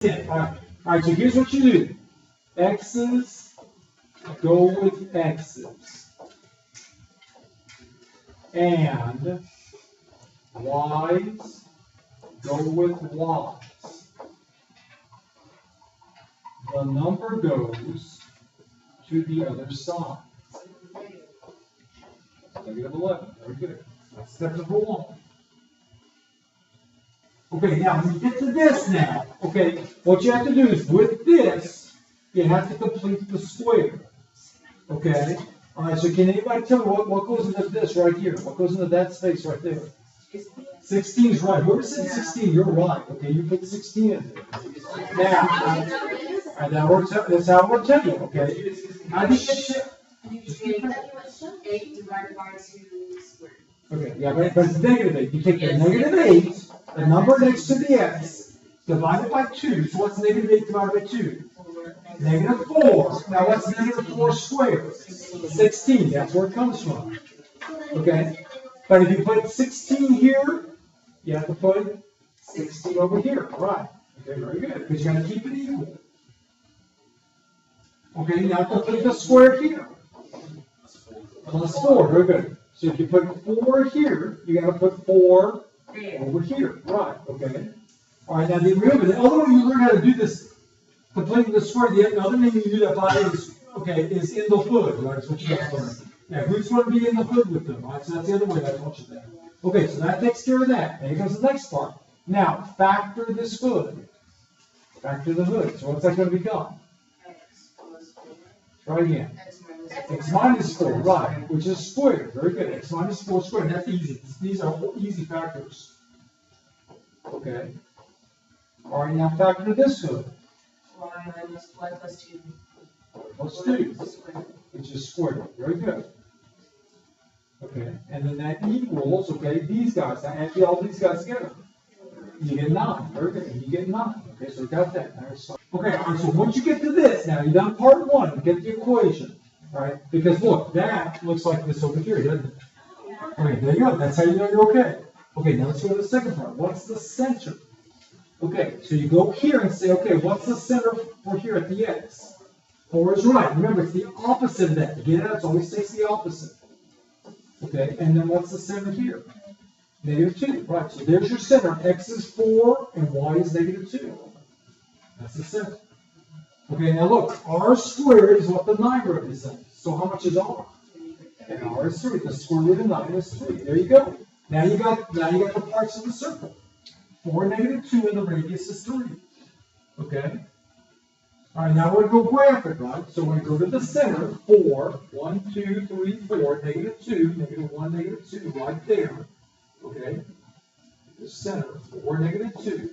10. Alright, so here's what you do. X's go with X's. And Y's go with Y's. The number goes to the other side. Negative 11. Very good. That's step number 1. Okay, now when you get to this now, okay, what you have to do is with this, you have to complete the square. Okay? Alright, so can anybody tell me what goes into this right here? What goes into that space right there? 16 is right. Whoever said 16, you're right. Okay, you put 16 in there. Now, that's how we're telling you, okay? How do you get to 8 divided by 2 squared. Okay, yeah, but it's negative 8. You take the negative 8, the number next to the x, divide it by 2. So what's negative 8 divided by 2? Negative 4. Now what's negative 4 squared? 16. That's where it comes from. Okay? But if you put 16 here, you have to put 16 over here. Right. Okay, very good. Because you're going to keep it equal. Okay, now complete the square here. Plus 4. Very good. So if you put 4 here, you got to put 4 over here. Right. Okay. All right. Now remember, the other way you learn how to do this, completing the square, the other name you do that by is in the hood. Right. That's what you guys learn. Yeah, who's going to be in the hood with them? Right. So that's the other way I taught you that. Okay. So that takes care of that. And here comes the next part. Now factor this hood. Factor the hood. So what's that going to become? Try again. X minus 4, right, which is squared. Very good. X minus 4 squared. That's easy. These are easy factors. Okay. All right, now factor this hood. Y plus 2. Plus 2, which is squared. Very good. Okay, and then that equals, okay, these guys. Now add all these guys together. You get 9. Very good. You get 9. Okay, so we got that. Okay, all right, so once you get to this, now you've done part 1, you get the equation. All right, because look, that looks like this over here, doesn't it? Okay, there you go. That's how you know you're okay. Okay, now let's go to the second part. What's the center? Okay, so you go here and say, okay, what's the center for here at the x? 4 is right. Remember, it's the opposite of that. You get it? It always takes the opposite. Okay, and then what's the center here? Negative 2. Right, so there's your center. X is 4 and y is negative 2. That's the center. Okay, now look, r squared is what the 9 represents. So how much is r? And r is 3. The square root of 9 is 3. There you go. Now you got the parts of the circle. 4, negative 2, and the radius is 3. Okay? All right, now we're going to go graph it, right? So we're going to go to the center, 4, 1, 2, 3, 4, negative 2, negative 1, negative 2, right there. Okay? The center, 4, negative 2.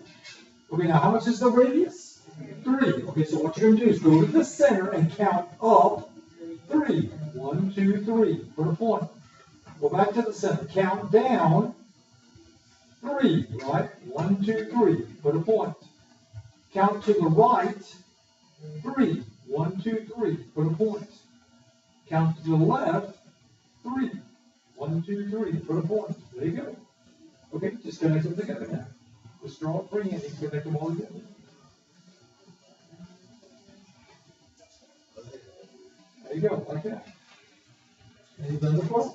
Okay, now how much is the radius? 3. Okay, so what you're going to do is go to the center and count up 3. 1, 2, 3. Put a point. Go back to the center. Count down 3. Right? 1, 2, 3. Put a point. Count to the right 3. 1, 2, 3. Put a point. Count to the left 3. 1, 2, 3. Put a point. There you go. Okay, just connect them together now. Just draw it free and you can connect them all together. There you go, like that. And you've done the first.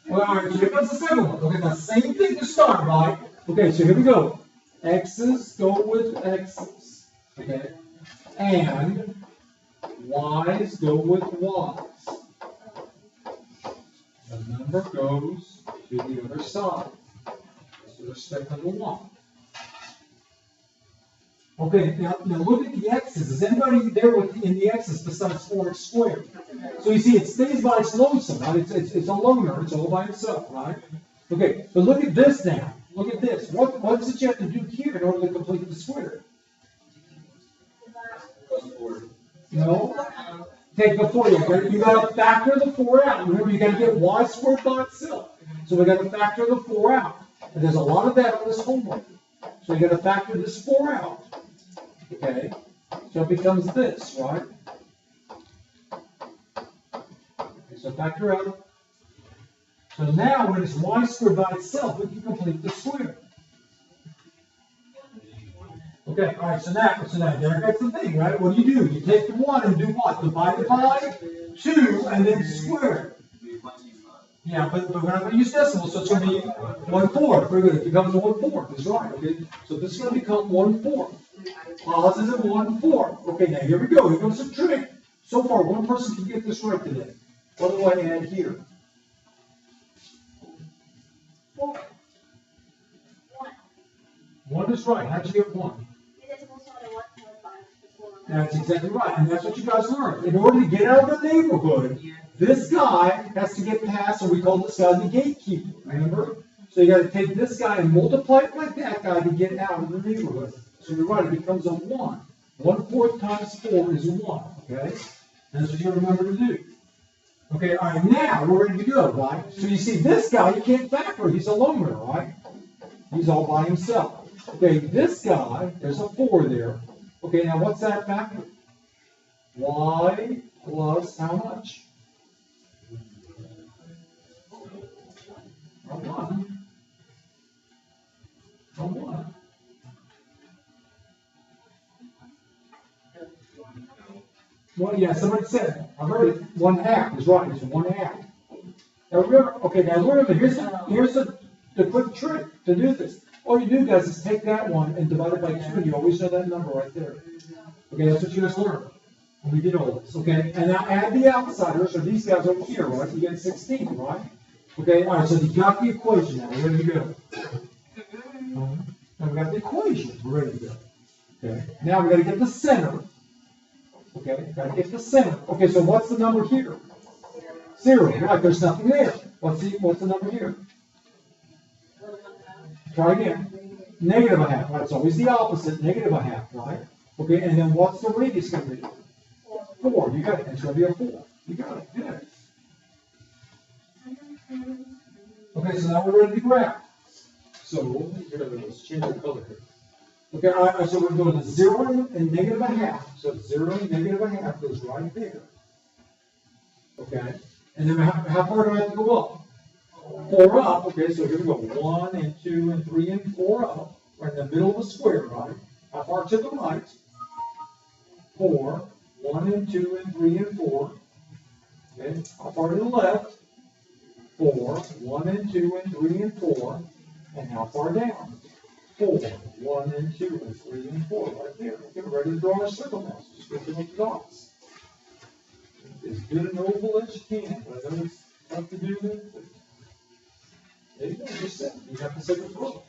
Well, all right, so here comes the second one. Okay, the same thing to start, right? Okay, so here we go. X's go with X's. Okay? And Y's go with Y's. The number goes to the other side. So there's step number 1. Okay, now look at the x's. Is anybody there in the x's besides 4x squared? So you see, it stays by its lonesome, right? It's a loner. It's all by itself, right? Okay, but look at this now. Look at this. What's it you have to do here in order to complete the square? No? Take the 4. You got to factor the 4 out. Remember, you got to get y squared by itself. So we got to factor the 4 out. And there's a lot of that on this homework. So you got to factor this 4 out. Okay, so it becomes this, right? Okay, so factor out. So now when it's y squared by itself, we can complete the square. Okay, all right, so now, there goes the thing, right? What do? You take the 1 and do what? Divide it by 2 and then square it. Yeah, but we're not gonna use decimals, so it's gonna be 1/4. Very good, it becomes 1/4, that's right, okay? So this is gonna become 1/4. Positive 1/4. Okay, now here we go, here comes the trick. So far, one person can get this right today. What do I add here? 1. 1 is right, how'd you get 1? It is also a 1.5 before. That's exactly right, and that's what you guys learned. In order to get out of the neighborhood, this guy has to get past, and we call this guy the gatekeeper, remember? So you gotta take this guy and multiply it like that guy to get out of the neighborhood. So you're right, it becomes a 1. 1/4 times 4 is 1, okay? And that's what you remember to do. Okay, all right, now we're ready to go, right? So you see, this guy, you can't factor, he's a loner, right? He's all by himself. Okay, this guy, there's a 4 there. Okay, now what's that factor? Y plus how much? A 1. A 1. Well, yeah, somebody said, I heard it, 1/2 is right, it's 1/2. Now remember, here's the quick trick to do this. All you do, guys, is take that 1 and divide it by 2, and you always know that number right there. Okay, that's what you just learned. And we did all this, okay? And now add the outsiders, or these guys over here, right? You get 16, right? Okay, all right, so you got the equation now, we're ready to go. Now we got the equation, we're ready to go. Okay, now we gotta get the center. Okay, gotta get the center. Okay, so what's the number here? 0, right, there's nothing there. What's the number here? Try again. -1/2, right, it's always the opposite, -1/2, right? Okay, and then what's the radius gonna be? 4, you got it, it's gonna be a 4. You got it, good. Okay, so now we're ready to graph. So, let's change the color here. Okay, all right, so we're going to 0 and -1/2. So 0 and -1/2 goes right there. Okay, and then how far do I have to go up? 4 up, okay, so here we go, 1 and 2 and 3 and 4 up. We're in the middle of the square, right? How far to the right? 4, 1 and 2 and 3 and 4. Okay, how far to the left? 4, 1 and 2 and 3 and 4. And how far down? 4, 1 and 2 and 3 and 4, right there. Okay, we're ready to draw our circle now. Just go through the dots. As good an oval as you can, but I know it's tough to do this. There you go, just that. You have to set the flow.